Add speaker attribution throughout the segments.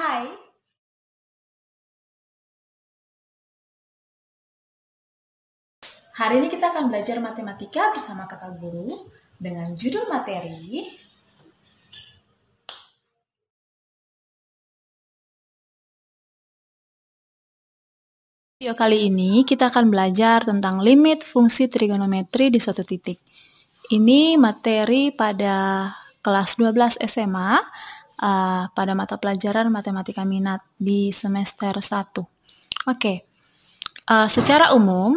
Speaker 1: Hai, hari ini kita akan belajar matematika bersama kakak guru dengan judul materi Video kali ini kita akan belajar tentang limit fungsi trigonometri di suatu titik. Ini materi pada kelas 12 SMA pada mata pelajaran matematika minat di semester 1. Oke. Secara umum,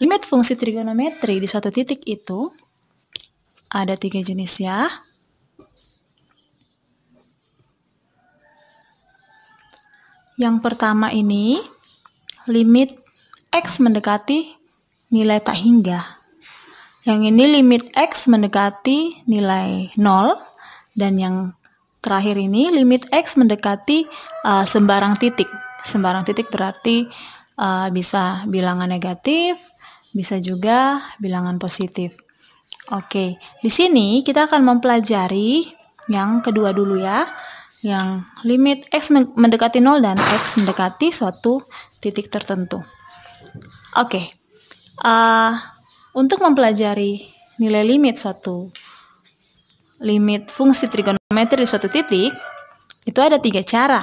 Speaker 1: limit fungsi trigonometri di suatu titik itu ada 3 jenis ya. Yang pertama ini limit X mendekati nilai tak hingga. Yang ini limit X mendekati nilai 0. Dan yang terakhir ini limit X mendekati sembarang titik. Sembarang titik berarti bisa bilangan negatif, bisa juga bilangan positif. Oke, di sini kita akan mempelajari yang kedua dulu ya. Yang limit X mendekati 0 dan X mendekati suatu titik tertentu. Oke, untuk mempelajari nilai limit fungsi trigonometri di suatu titik, itu ada 3 cara.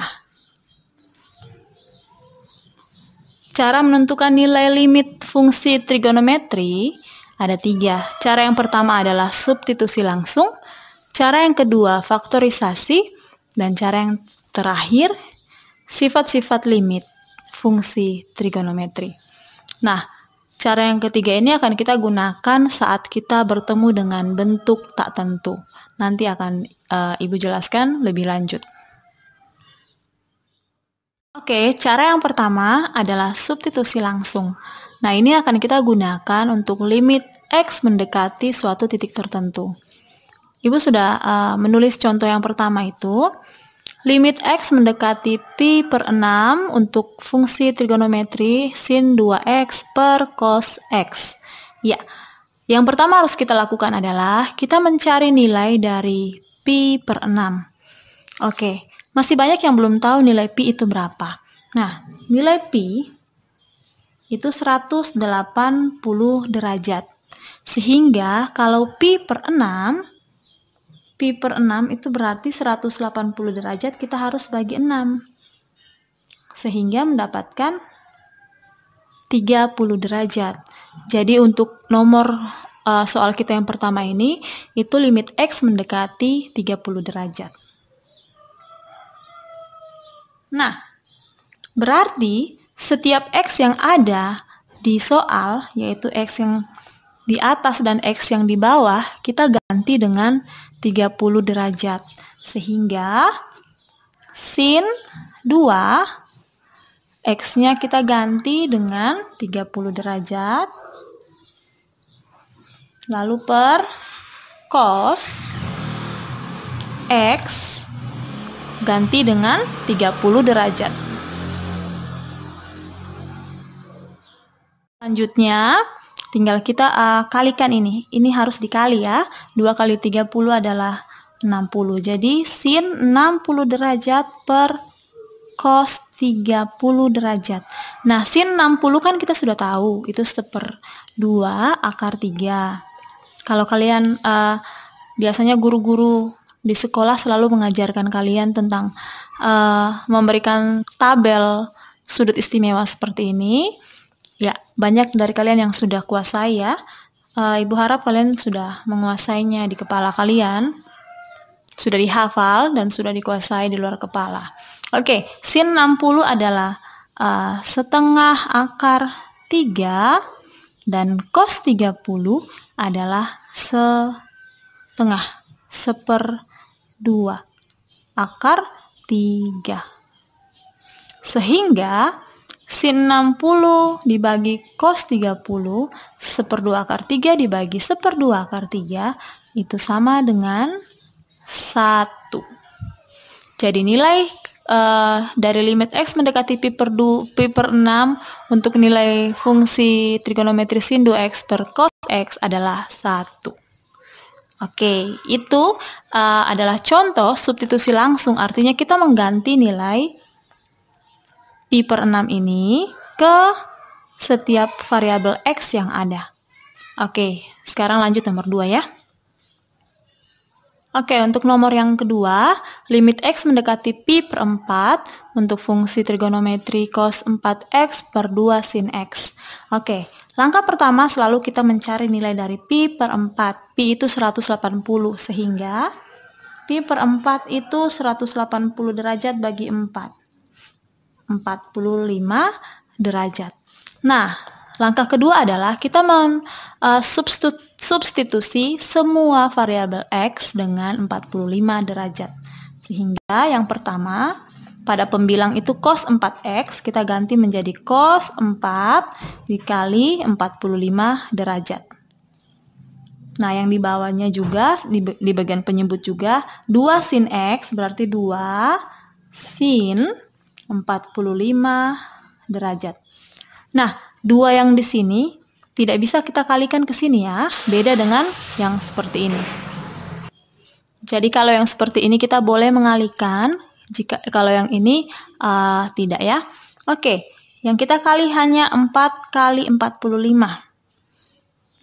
Speaker 1: Cara menentukan nilai limit fungsi trigonometri ada 3. Cara yang pertama adalah substitusi langsung, cara yang kedua faktorisasi, dan cara yang terakhir sifat-sifat limit fungsi trigonometri. Nah, cara yang ketiga ini akan kita gunakan saat kita bertemu dengan bentuk tak tentu. Nanti akan Ibu jelaskan lebih lanjut. Oke, cara yang pertama adalah substitusi langsung. Nah, ini akan kita gunakan untuk limit X mendekati suatu titik tertentu. Ibu sudah menulis contoh yang pertama itu. Limit X mendekati pi per 6 untuk fungsi trigonometri sin 2X per cos X. Ya, yang pertama harus kita lakukan adalah kita mencari nilai dari pi per 6. Oke, masih banyak yang belum tahu nilai pi itu berapa. Nah, nilai pi itu 180 derajat. Sehingga kalau pi per 6 itu berarti 180 derajat, kita harus bagi 6. Sehingga mendapatkan 30 derajat. Jadi untuk nomor soal kita yang pertama ini, itu limit X mendekati 30 derajat. Nah, berarti setiap X yang ada di soal, yaitu X yang di atas dan X yang di bawah, kita ganti dengan 30 derajat. Sehingga sin 2 X-nya kita ganti dengan 30 derajat. Lalu per cos X ganti dengan 30 derajat. Selanjutnya tinggal kita kalikan ini. Ini harus dikali ya. 2 kali 30 adalah 60. Jadi sin 60 derajat per cos 30 derajat. Nah, sin 60 kan kita sudah tahu. Itu 1/2 akar 3. Kalau kalian biasanya guru-guru di sekolah selalu mengajarkan kalian tentang memberikan tabel sudut istimewa seperti ini. Ya, banyak dari kalian yang sudah kuasai ya. Ibu harap kalian sudah menguasainya di kepala kalian. Sudah dihafal dan sudah dikuasai di luar kepala. Oke, sin 60 adalah setengah akar 3 dan cos 30 adalah setengah, 1/2 akar 3. Sehingga sin 60 dibagi cos 30, 1/2 akar 3 dibagi 1/2 akar 3, itu sama dengan 1. Jadi nilai dari limit X mendekati pi per 6 untuk nilai fungsi trigonometri sin 2X per cos X adalah 1. Oke, itu adalah contoh substitusi langsung, artinya kita mengganti nilai pi per 6 ini ke setiap variabel X yang ada. Oke, sekarang lanjut nomor 2 ya. Oke, untuk nomor yang kedua, limit X mendekati pi per 4 untuk fungsi trigonometri cos 4X per 2 sin X. Oke, langkah pertama selalu kita mencari nilai dari pi per 4. Pi itu 180, sehingga pi per 4 itu 180 derajat bagi 4. 45 derajat. Nah, langkah kedua adalah kita substitusi semua variabel X dengan 45 derajat. Sehingga yang pertama, pada pembilang itu cos 4X, kita ganti menjadi cos 4 dikali 45 derajat. Nah, yang di bawahnya juga, di bagian penyebut juga, 2 sin X berarti 2 sin 45 derajat. Nah, 2 yang di sini tidak bisa kita kalikan ke sini ya, beda dengan yang seperti ini. Jadi kalau yang seperti ini kita boleh mengalihkan, kalau yang ini tidak ya. Oke, yang kita kali hanya 4 kali 45.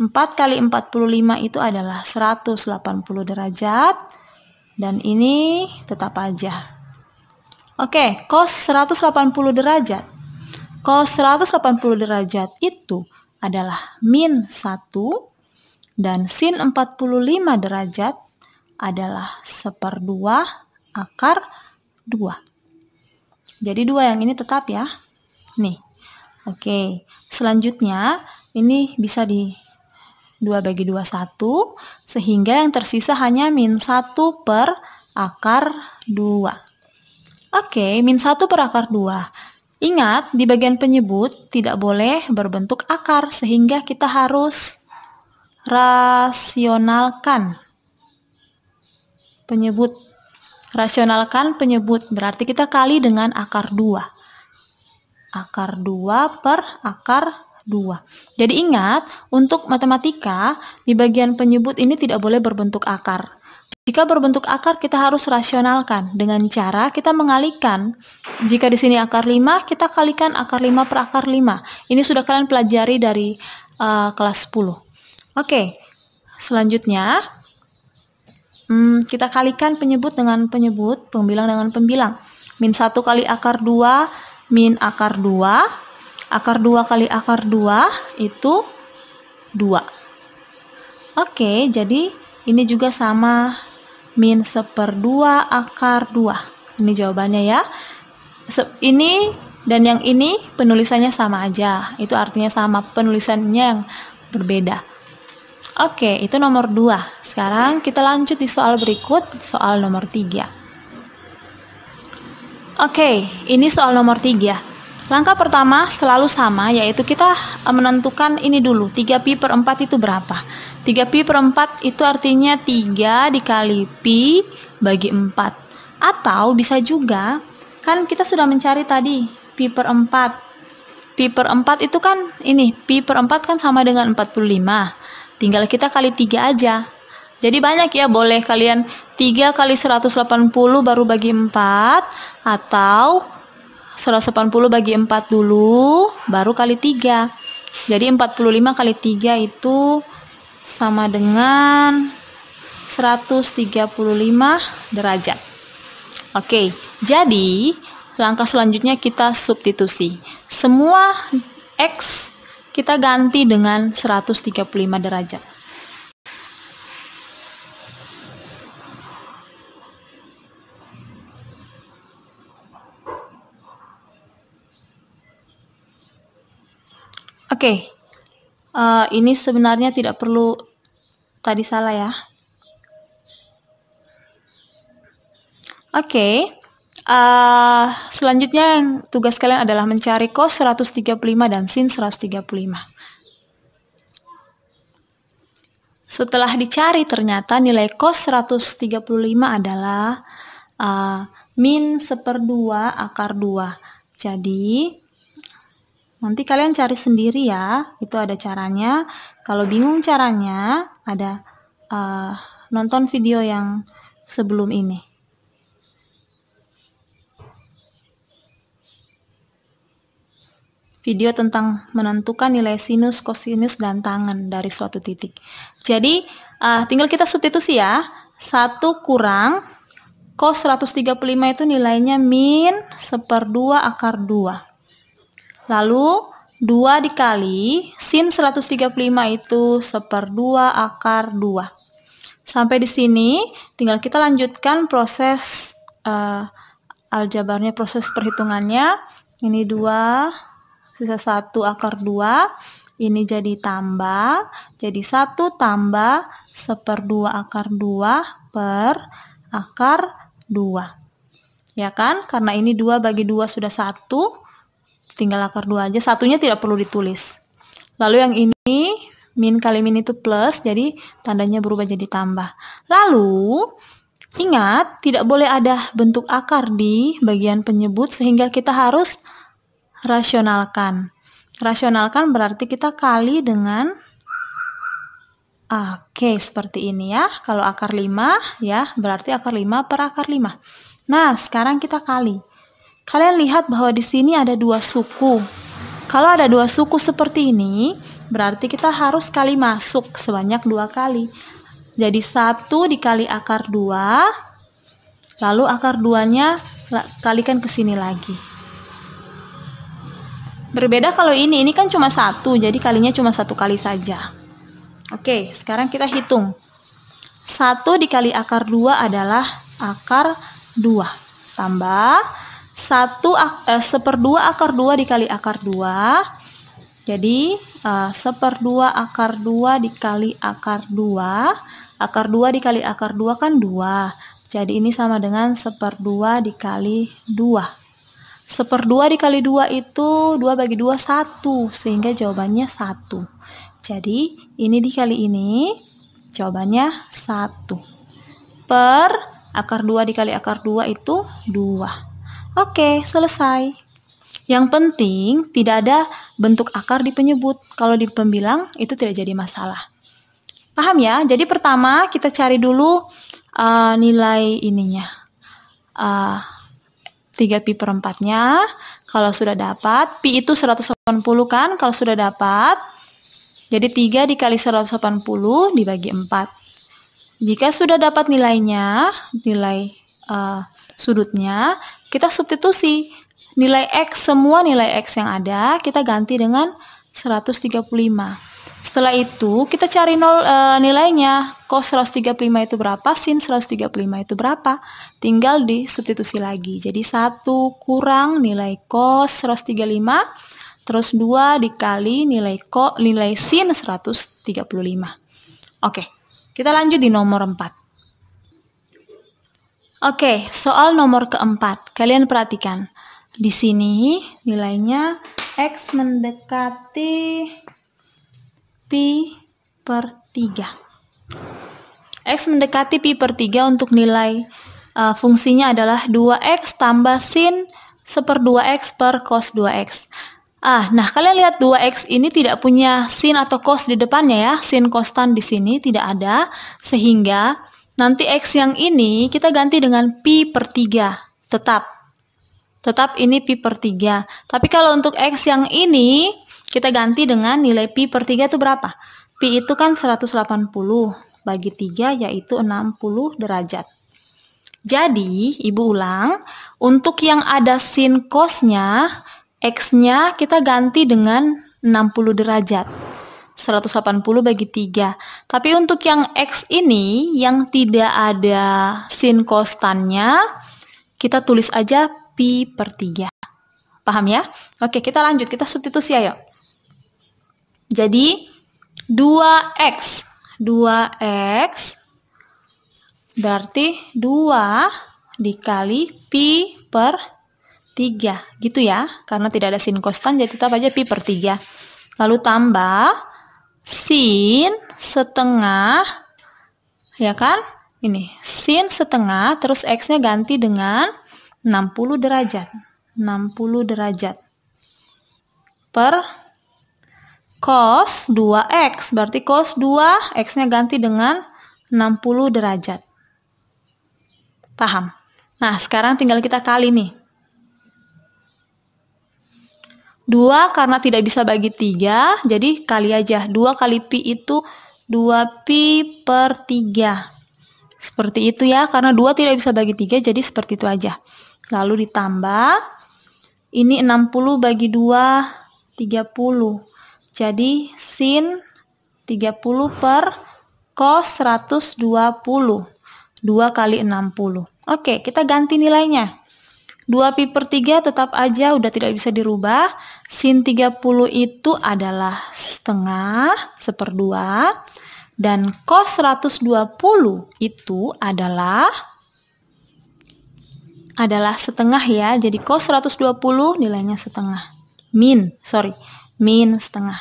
Speaker 1: 4 kali 45 itu adalah 180 derajat, dan ini tetap aja. Oke, cos 180 derajat. Cos 180 derajat itu adalah min 1, dan sin 45 derajat adalah 1/2 akar 2. Jadi 2 yang ini tetap ya. Nih. Oke, selanjutnya ini bisa di 2 bagi 2, 1, sehingga yang tersisa hanya min 1 per akar 2. Oke, min 1 per akar 2. Ingat, di bagian penyebut tidak boleh berbentuk akar, sehingga kita harus rasionalkan penyebut. Rasionalkan penyebut, berarti kita kali dengan akar 2. Akar 2 per akar 2. Jadi ingat, untuk matematika, di bagian penyebut ini tidak boleh berbentuk akar. Jika berbentuk akar, kita harus rasionalkan dengan cara kita mengalihkan. Jika di sini akar 5, kita kalikan akar 5 per akar 5. Ini sudah kalian pelajari dari kelas 10. Oke, selanjutnya kita kalikan penyebut dengan penyebut, pembilang dengan pembilang. Min 1 kali akar 2, min akar 2. Akar 2 kali akar 2 itu 2. Oke, jadi ini juga sama, min 1/2 akar 2. Ini jawabannya ya. Ini dan yang ini penulisannya sama aja. Itu artinya sama, penulisannya yang berbeda. Oke, itu nomor 2. Sekarang kita lanjut di soal berikut, soal nomor 3. Oke, ini soal nomor 3. Langkah pertama selalu sama, yaitu kita menentukan ini dulu, 3pi per 4 itu berapa? 3pi per 4 itu artinya 3 dikali pi bagi 4. Atau bisa juga, kan kita sudah mencari tadi pi per 4. Pi per 4 itu kan ini, pi per 4 kan sama dengan 45. Tinggal kita kali 3 aja. Jadi banyak ya, boleh kalian 3 kali 180 baru bagi 4, atau 180 bagi 4 dulu, baru kali 3. Jadi 45 kali 3 itu sama dengan 135 derajat. Oke, jadi langkah selanjutnya kita substitusi. Semua X kita ganti dengan 135 derajat. Oke, ini sebenarnya tidak perlu, tadi salah ya. Oke, selanjutnya yang tugas kalian adalah mencari cos 135 dan sin 135. Setelah dicari, ternyata nilai cos 135 adalah min 1/2 akar 2. Jadi nanti kalian cari sendiri ya, itu ada caranya. Kalau bingung caranya, ada nonton video yang sebelum ini. Video tentang menentukan nilai sinus, kosinus, dan tangen dari suatu titik. Jadi, tinggal kita substitusi ya. 1 kurang cos 135 itu nilainya min 1/2 akar 2. Lalu, 2 dikali sin 135 itu 1/2 akar 2. Sampai di sini, tinggal kita lanjutkan proses aljabarnya, proses perhitungannya. Ini 2, sisa 1 akar 2, ini jadi tambah, jadi 1 tambah 1/2 akar 2 per akar 2. Ya kan? Karena ini 2 bagi 2 sudah 1, tinggal akar 2 aja, satunya tidak perlu ditulis. Lalu yang ini, min kali min itu plus, jadi tandanya berubah jadi tambah. Lalu, ingat, tidak boleh ada bentuk akar di bagian penyebut, sehingga kita harus rasionalkan. Rasionalkan berarti kita kali dengan seperti ini ya. Kalau akar 5 ya, berarti akar 5 per akar 5. Nah, sekarang kita kali. Kalian lihat bahwa di sini ada 2 suku. Kalau ada 2 suku seperti ini, berarti kita harus kali masuk sebanyak 2 kali. Jadi 1 dikali akar 2, lalu akar 2-nya kalikan ke sini lagi. Berbeda kalau ini kan cuma 1, jadi kalinya cuma 1 kali saja. Oke, sekarang kita hitung. 1 dikali akar 2 adalah akar 2. Tambah 1/2 akar 2 dikali akar 2. Jadi 1/2 akar 2 dikali akar 2. Akar 2 dikali akar 2 kan 2. Jadi ini sama dengan 1/2 dikali 2. 1/2 dikali 2 itu 2 bagi 2 1, sehingga jawabannya 1. Jadi ini dikali ini, jawabannya 1. Per akar 2 dikali akar 2 itu 2. Oke, selesai. Yang penting tidak ada bentuk akar di penyebut. Kalau di pembilang itu tidak jadi masalah. Paham ya? Jadi pertama kita cari dulu nilai ininya. 3pi per 4-nya. Kalau sudah dapat, pi itu 180 kan? Kalau sudah dapat, jadi 3 dikali 180 dibagi 4. Jika sudah dapat nilainya, nilai sudutnya, kita substitusi. Nilai X, semua nilai X yang ada, kita ganti dengan 135. Setelah itu, kita cari nilainya. Cos 135 itu berapa? Sin 135 itu berapa? Tinggal disubstitusi lagi. Jadi 1 kurang nilai cos 135, terus 2 dikali nilai sin 135. Oke, kita lanjut di nomor 4. Oke, soal nomor keempat. Kalian perhatikan. Di sini nilainya X mendekati pi per 3. X mendekati pi per 3 untuk nilai fungsinya adalah 2X tambah sin 1/2X per cos 2X. Nah kalian lihat 2X ini tidak punya sin atau cos di depannya ya. Sin konstan di sini tidak ada, sehingga nanti X yang ini kita ganti dengan pi per 3. Tetap ini pi per 3. Tapi kalau untuk X yang ini, kita ganti dengan nilai pi per 3 itu berapa? Pi itu kan 180 bagi 3 yaitu 60 derajat. Jadi, Ibu ulang, untuk yang ada sin cosnya, X-nya kita ganti dengan 60 derajat. 180 bagi 3. Tapi untuk yang X ini, yang tidak ada sin konstannya, kita tulis aja pi per 3. Paham ya? Oke, kita lanjut. Kita substitusi ayo. Jadi 2X berarti 2 dikali pi per 3 gitu ya, karena tidak ada sin konstan jadi tetap aja pi per 3. Lalu tambah sin setengah, ya kan? Ini sin setengah, terus X-nya ganti dengan 60 derajat. 60 derajat per cos 2X, berarti cos 2 X-nya ganti dengan 60 derajat. Paham? Nah, sekarang tinggal kita kali nih. 2 karena tidak bisa bagi 3, jadi kali aja. 2 kali pi itu 2 pi per 3. Seperti itu ya, karena 2 tidak bisa bagi 3, jadi seperti itu aja. Lalu ditambah, ini 60 bagi 2, 30. Jadi sin 30 per cos 120. 2 kali 60. Oke, kita ganti nilainya. 2 pi per 3 tetap aja udah tidak bisa dirubah. Sin 30 itu adalah setengah, 1/2. Dan cos 120 itu adalah setengah ya. Jadi cos 120 nilainya setengah. Min setengah.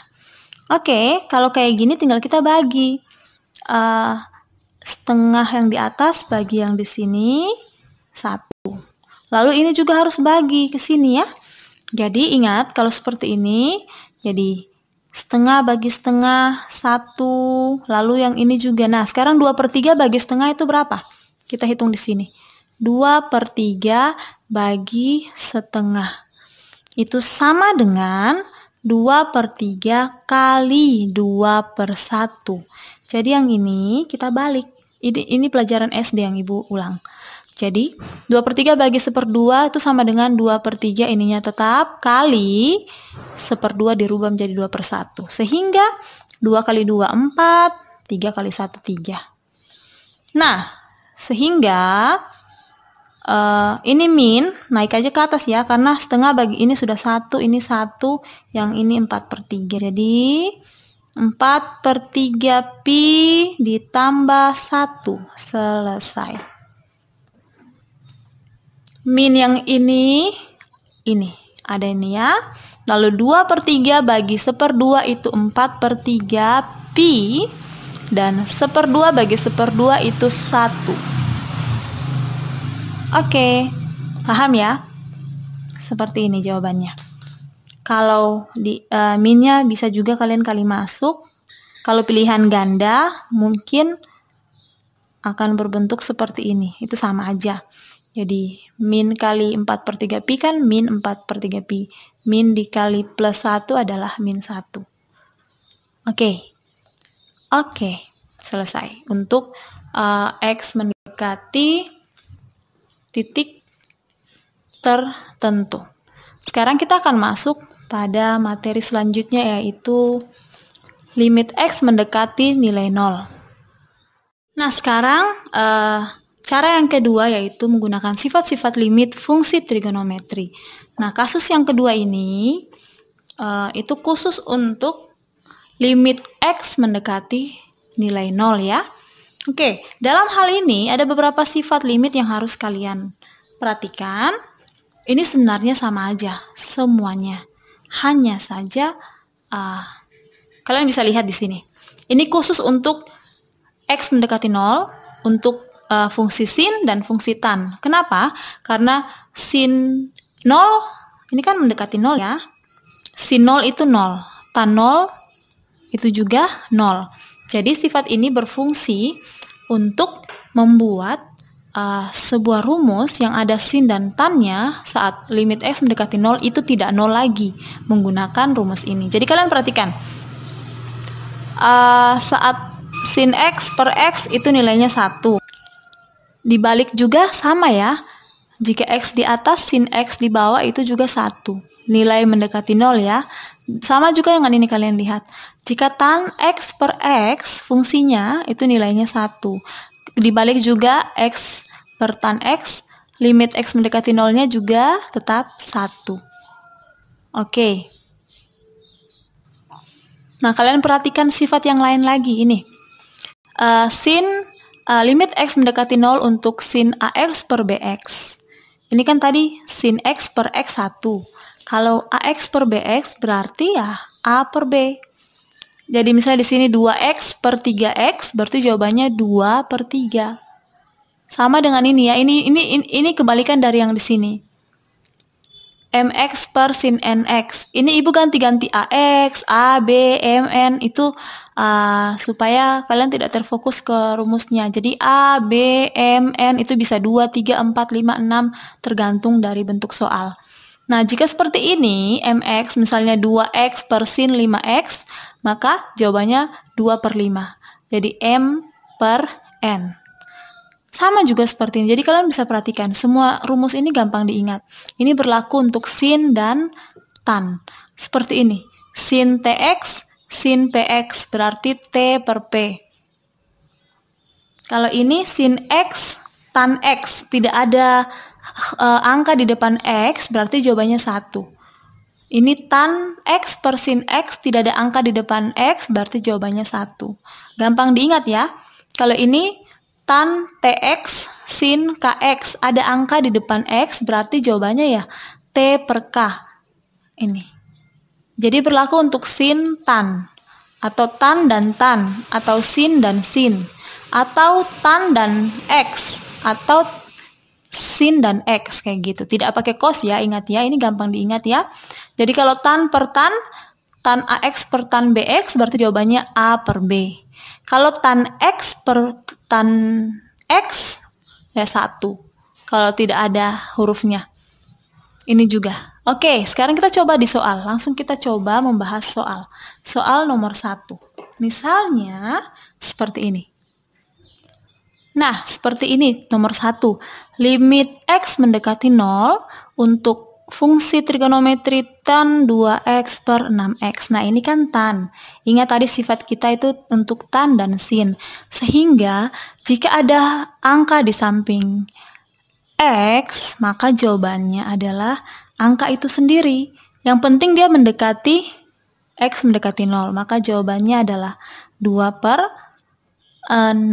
Speaker 1: Oke, kalau kayak gini tinggal kita bagi. Setengah yang di atas bagi yang di sini 1. Lalu ini juga harus bagi ke sini ya. Jadi ingat kalau seperti ini, jadi setengah bagi setengah 1. Lalu yang ini juga. Nah, sekarang 2/3 bagi setengah itu berapa? Kita hitung di sini. 2/3 bagi setengah. Itu sama dengan 2/3 kali 2/1. Jadi yang ini kita balik. Ini pelajaran SD yang Ibu ulang. Jadi 2/3 bagi 1/2 itu sama dengan 2/3 ininya tetap kali 1/2 dirubah menjadi 2/1. Sehingga 2 kali 2 4, 3 kali 1 3. Nah, sehingga ini min naik aja ke atas ya, karena setengah bagi ini sudah 1, ini 1, yang ini 4/3. Jadi 4/3 pi ditambah 1. Selesai. Min yang ini ada ini ya. Lalu 2/3 bagi 1/2 itu 4/3 pi. Dan 1/2 bagi 1/2 itu 1. Oke, paham ya? Seperti ini jawabannya. Kalau di minnya bisa juga kalian kali masuk. Kalau pilihan ganda mungkin akan berbentuk seperti ini. Itu sama aja. Jadi min kali 4/3 pi kan min 4/3 pi. Min dikali plus 1 adalah min 1. Oke, selesai. Untuk X mendekati titik tertentu. Sekarang kita akan masuk pada materi selanjutnya, yaitu limit X mendekati nilai 0. Nah, sekarang cara yang kedua yaitu menggunakan sifat-sifat limit fungsi trigonometri. Nah, kasus yang kedua ini itu khusus untuk limit X mendekati nilai 0 ya. Oke, dalam hal ini ada beberapa sifat limit yang harus kalian perhatikan. Ini sebenarnya sama aja semuanya. Hanya saja kalian bisa lihat di sini. Ini khusus untuk X mendekati 0, untuk fungsi sin dan fungsi tan. Kenapa? Karena sin 0 ini kan mendekati 0 ya. Sin 0 itu 0, tan 0 itu juga 0. Jadi sifat ini berfungsi untuk membuat sebuah rumus yang ada sin dan tannya saat limit X mendekati 0 itu tidak 0 lagi menggunakan rumus ini. Jadi kalian perhatikan, saat sin X per X itu nilainya 1. Dibalik juga sama ya. Jika X di atas, sin X di bawah itu juga 1. Nilai mendekati 0 ya. Sama juga dengan ini kalian lihat. Jika tan X per X fungsinya itu nilainya 1. Dibalik juga X per tan X, limit X mendekati 0-nya juga tetap 1. Oke. Nah, kalian perhatikan sifat yang lain lagi ini. Limit X mendekati 0 untuk sin AX per BX. Ini kan tadi sin X per X 1. Kalau AX per BX berarti ya A per B. Jadi misalnya di sini 2X per 3X berarti jawabannya 2/3. Sama dengan ini ya. Ini kebalikan dari yang di sini. mx per sin nx. Ini ibu ganti-ganti ax, a, b, mn itu supaya kalian tidak terfokus ke rumusnya. Jadi a, b, mn itu bisa 2, 3, 4, 5, 6 tergantung dari bentuk soal. Nah, jika seperti ini, mx misalnya 2x per sin 5x, maka jawabannya 2 per 5. Jadi m per n. Sama juga seperti ini. Jadi kalian bisa perhatikan, semua rumus ini gampang diingat. Ini berlaku untuk sin dan tan. Seperti ini. Sin tx, sin px, berarti t per p. Kalau ini sin x, tan x, tidak ada angka di depan x, berarti jawabannya 1. Ini tan x per sin x, tidak ada angka di depan x, berarti jawabannya 1. Gampang diingat ya. Kalau ini tan tx sin kx, ada angka di depan x, berarti jawabannya ya t per k. Ini. Jadi berlaku untuk sin tan, atau tan dan tan, atau sin dan sin, atau tan dan x, atau sin dan x, kayak gitu. Tidak pakai cos ya, ingat ya, ini gampang diingat ya. Jadi kalau tan per tan ax per tan bx, berarti jawabannya a per b. Kalau tan x per tan x, ya 1. Kalau tidak ada hurufnya. Ini juga. Oke, sekarang kita coba di soal. Langsung kita coba membahas soal. Soal nomor 1. Misalnya, seperti ini. Nah, seperti ini, nomor 1. Limit x mendekati 0 untuk fungsi trigonometri tan 2x per 6x. Nah, ini kan tan. Ingat tadi sifat kita itu untuk tan dan sin. Sehingga, jika ada angka di samping x, maka jawabannya adalah angka itu sendiri. Yang penting dia mendekati x mendekati 0. Maka jawabannya adalah 2 per 6.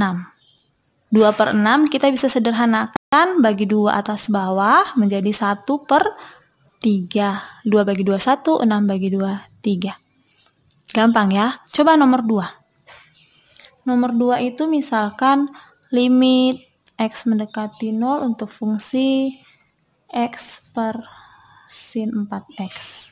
Speaker 1: 2 per 6 kita bisa sederhanakan, bagi 2 atas bawah menjadi 1 per 3. 2 bagi 2, 1. 6 bagi 2, 3. Gampang ya. Coba nomor 2. Nomor 2 itu misalkan limit x mendekati 0 untuk fungsi x per sin 4x.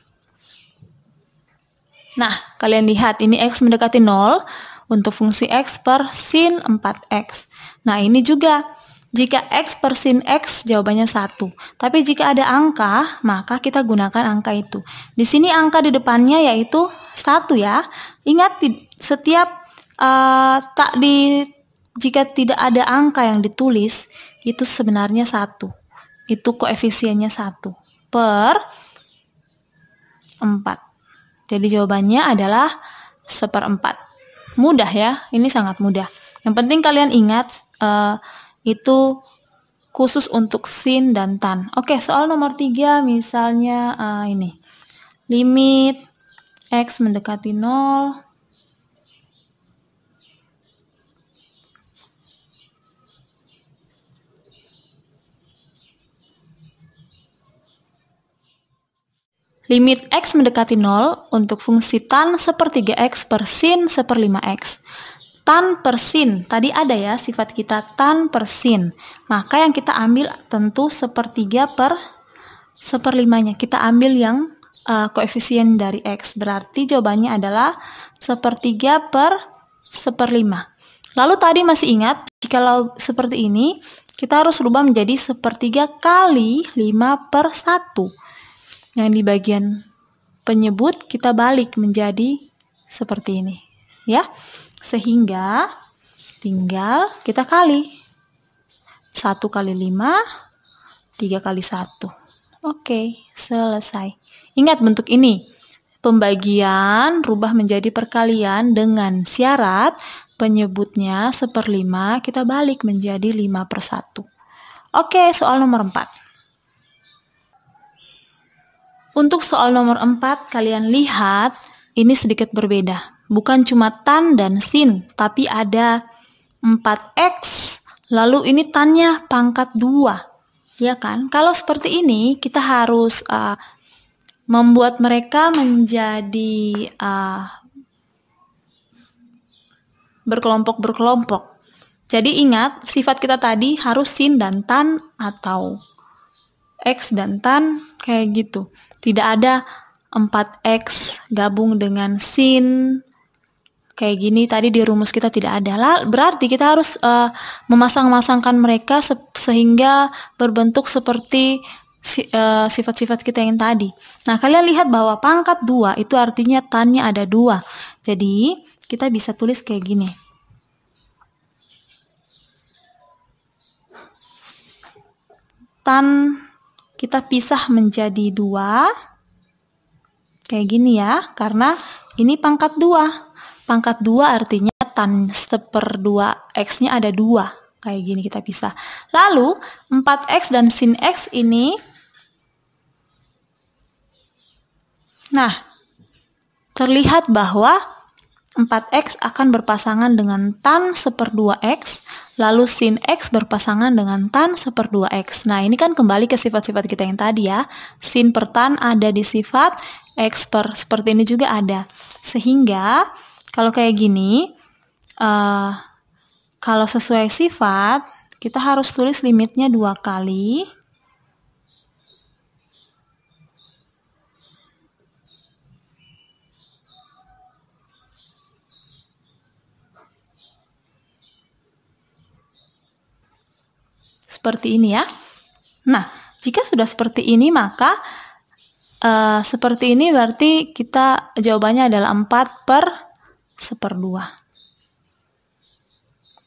Speaker 1: Nah, kalian lihat ini x mendekati 0 untuk fungsi x per sin 4x. Nah, ini juga jika x per sin x jawabannya 1. Tapi jika ada angka, maka kita gunakan angka itu. Di sini angka di depannya yaitu 1 ya. Ingat setiap jika tidak ada angka yang ditulis, itu sebenarnya 1. Itu koefisiennya 1 per 4. Jadi jawabannya adalah 1/4. Mudah ya, ini sangat mudah. Yang penting kalian ingat itu khusus untuk sin dan tan. Oke, soal nomor 3 misalnya ini. Limit x mendekati 0 limit x mendekati 0 untuk fungsi tan 1/3x per sin 1/5x. Tan per sin, tadi ada ya sifat kita tan per sin. Maka yang kita ambil tentu 1/3 per 1/5-nya. Kita ambil yang koefisien dari x. Berarti jawabannya adalah 1/3 per 1/5. Lalu tadi masih ingat, jikalau seperti ini, kita harus rubah menjadi 1/3 kali 5/1. Yang di bagian penyebut kita balik menjadi seperti ini. Ya. Sehingga tinggal kita kali 1 kali 5, 3 kali 1. Oke, selesai. Ingat bentuk ini. Pembagian rubah menjadi perkalian dengan syarat penyebutnya 1/5, kita balik menjadi 5/1. Oke, soal nomor 4. Untuk soal nomor 4, kalian lihat ini sedikit berbeda. Bukan cuma tan dan sin, tapi ada 4x, lalu ini tannya pangkat 2. Ya kan? Kalau seperti ini, kita harus membuat mereka menjadi berkelompok-berkelompok. Jadi ingat, sifat kita tadi harus sin dan tan atau X dan tan kayak gitu. Tidak ada 4X gabung dengan sin kayak gini. Tadi di rumus kita tidak ada. Berarti kita harus memasang-masangkan mereka sehingga berbentuk seperti sifat-sifat kita yang tadi. Nah, kalian lihat bahwa pangkat 2 itu artinya tannya ada 2. Jadi, kita bisa tulis kayak gini. Tan kita pisah menjadi 2. Kayak gini ya, karena ini pangkat 2. Pangkat 2 artinya tan 1/2 X-nya ada 2. Kayak gini kita pisah. Lalu, 4X dan sin X ini, nah, terlihat bahwa 4X akan berpasangan dengan tan 1/2 X, lalu sin X berpasangan dengan tan 1/2 X. Nah, ini kan kembali ke sifat-sifat kita yang tadi ya. Sin per tan ada di sifat, X per seperti ini juga ada. Sehingga, kalau kayak gini, kalau sesuai sifat, kita harus tulis limitnya 2 kali. Seperti ini ya. Nah, jika sudah seperti ini, maka seperti ini berarti kita jawabannya adalah 4/1/2.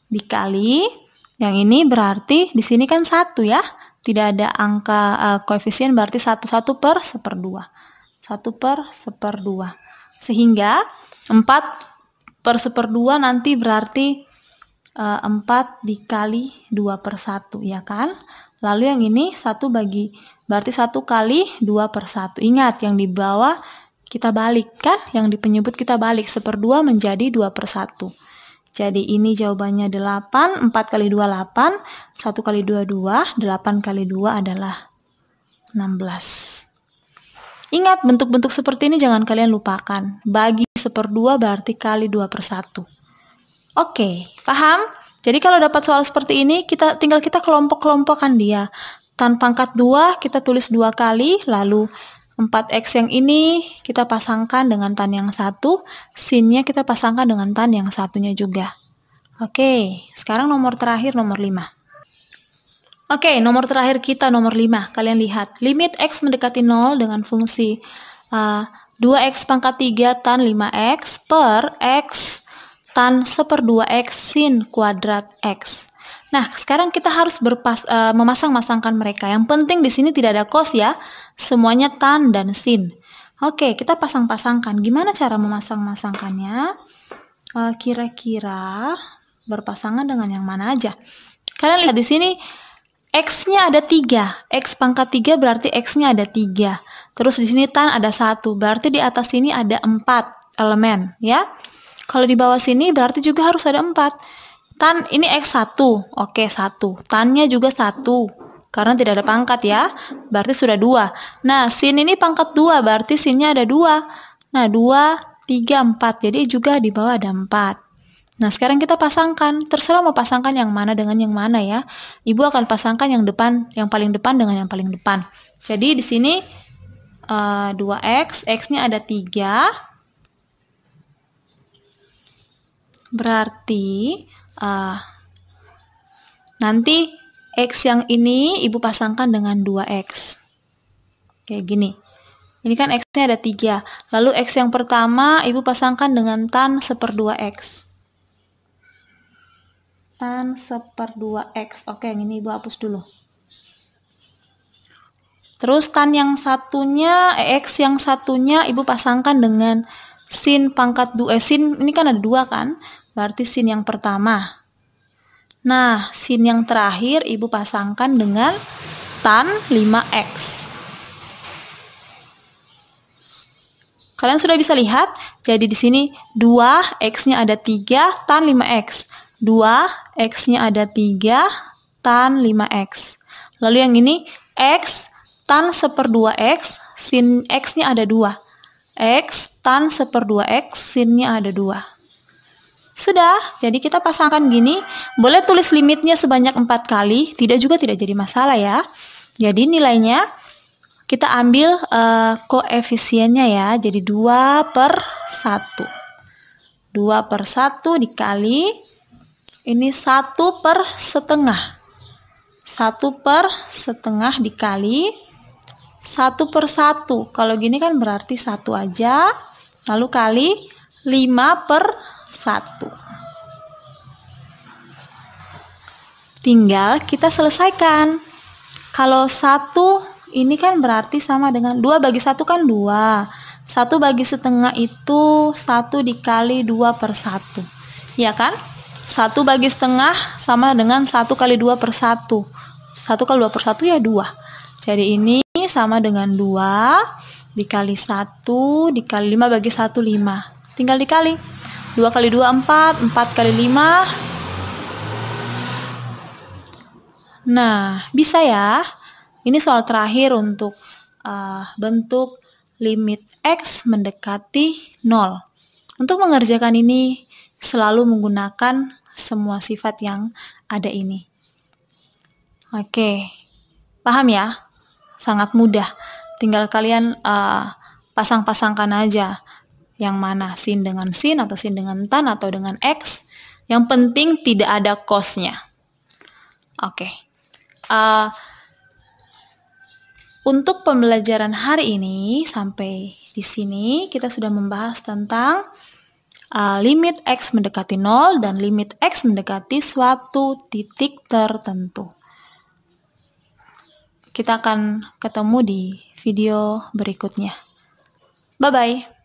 Speaker 1: Dikali, yang ini berarti di sini kan 1 ya. Tidak ada angka koefisien, berarti 1/1/1/2. 1/1/2. Sehingga 4/1/2 nanti berarti 4 dikali 2/1, ya kan? Lalu yang ini 1 bagi, berarti 1 kali 2/1. Ingat, yang di bawah kita balik kan? Yang di penyebut kita balik, 1/2 menjadi 2/1. Jadi ini jawabannya 8, 4 kali 2 8, 1 kali 2 2, 8 kali 2 adalah 16. Ingat, bentuk-bentuk seperti ini jangan kalian lupakan. Bagi 1/2 berarti kali 2/1. Oke, paham? Jadi kalau dapat soal seperti ini, tinggal kita kelompok-kelompokkan dia. Tan pangkat 2 kita tulis 2 kali, lalu 4X yang ini kita pasangkan dengan tan yang 1, sinnya kita pasangkan dengan tan yang satunya juga. Oke, sekarang nomor terakhir, nomor 5. Oke, nomor terakhir kita nomor 5. Kalian lihat, limit X mendekati 0 dengan fungsi 2X pangkat 3 tan 5X per X tan 1/2 X sin kuadrat X. Nah, sekarang kita harus memasang-masangkan mereka. Yang penting di sini tidak ada cos ya. Semuanya tan dan sin. Oke, kita pasang-pasangkan. Gimana cara memasang-masangkannya? Kira-kira berpasangan dengan yang mana aja? Kalian lihat di sini, X-nya ada 3. X pangkat 3 berarti X-nya ada 3. Terus di sini tan ada 1. Berarti di atas sini ada 4 elemen, ya. Kalau di bawah sini berarti juga harus ada 4. Tan ini X1. Oke, 1. Tannya juga 1. Karena tidak ada pangkat ya. Berarti sudah 2. Nah, sin ini pangkat 2. Berarti sinnya ada 2. Nah, 2, 3, 4. Jadi juga di bawah ada 4. Nah, sekarang kita pasangkan. Terserah mau pasangkan yang mana dengan yang mana ya. Ibu akan pasangkan yang depan, yang paling depan dengan yang paling depan. Jadi di sini 2X, X-nya ada 3. Berarti nanti X yang ini ibu pasangkan dengan 2X. Kayak gini. Ini kan X-nya ada 3. Lalu X yang pertama ibu pasangkan dengan tan 1/2 X. Tan 1/2 X. Oke, yang ini ibu hapus dulu. Terus tan yang satunya, X yang satunya ibu pasangkan dengan sin pangkat 2. Sin ini kan ada 2 kan? Berarti sin yang pertama. Nah, sin yang terakhir ibu pasangkan dengan tan 5X. Kalian sudah bisa lihat, jadi di sini 2, X-nya ada 3, tan 5X. 2, X-nya ada 3, tan 5X. Lalu yang ini, X, tan 1/2 X, sin X-nya ada 2. X, tan 1/2 X, sinnya ada 2. Sudah, jadi kita pasangkan gini. Boleh tulis limitnya sebanyak 4 kali, tidak jadi masalah ya. Jadi nilainya kita ambil koefisiennya ya. Jadi 2/1. 2/1 dikali ini 1/1. 1/1 dikali 1/1. Kalau gini kan berarti 1 aja. Lalu kali 5/1. Tinggal kita selesaikan. Kalau 1 ini kan berarti sama dengan 2 bagi 1 kan 2. 1 bagi setengah itu 1 dikali 2/1. Ya kan? 1 bagi setengah sama dengan 1 kali 2/1. 1 kali 2/1 ya 2. Jadi ini sama dengan 2 dikali 1 dikali 5 bagi 1 5. Tinggal dikali. 2 kali 2 4, 4 kali 5. Nah, bisa ya. Ini soal terakhir untuk bentuk limit X mendekati 0. Untuk mengerjakan ini selalu menggunakan semua sifat yang ada ini. Oke, paham ya? Sangat mudah. Tinggal kalian pasang-pasangkan aja. Yang mana sin dengan sin atau sin dengan tan atau dengan X. Yang penting tidak ada cos-nya. Oke. Untuk pembelajaran hari ini sampai di sini kita sudah membahas tentang limit X mendekati 0 dan limit X mendekati suatu titik tertentu. Kita akan ketemu di video berikutnya. Bye-bye.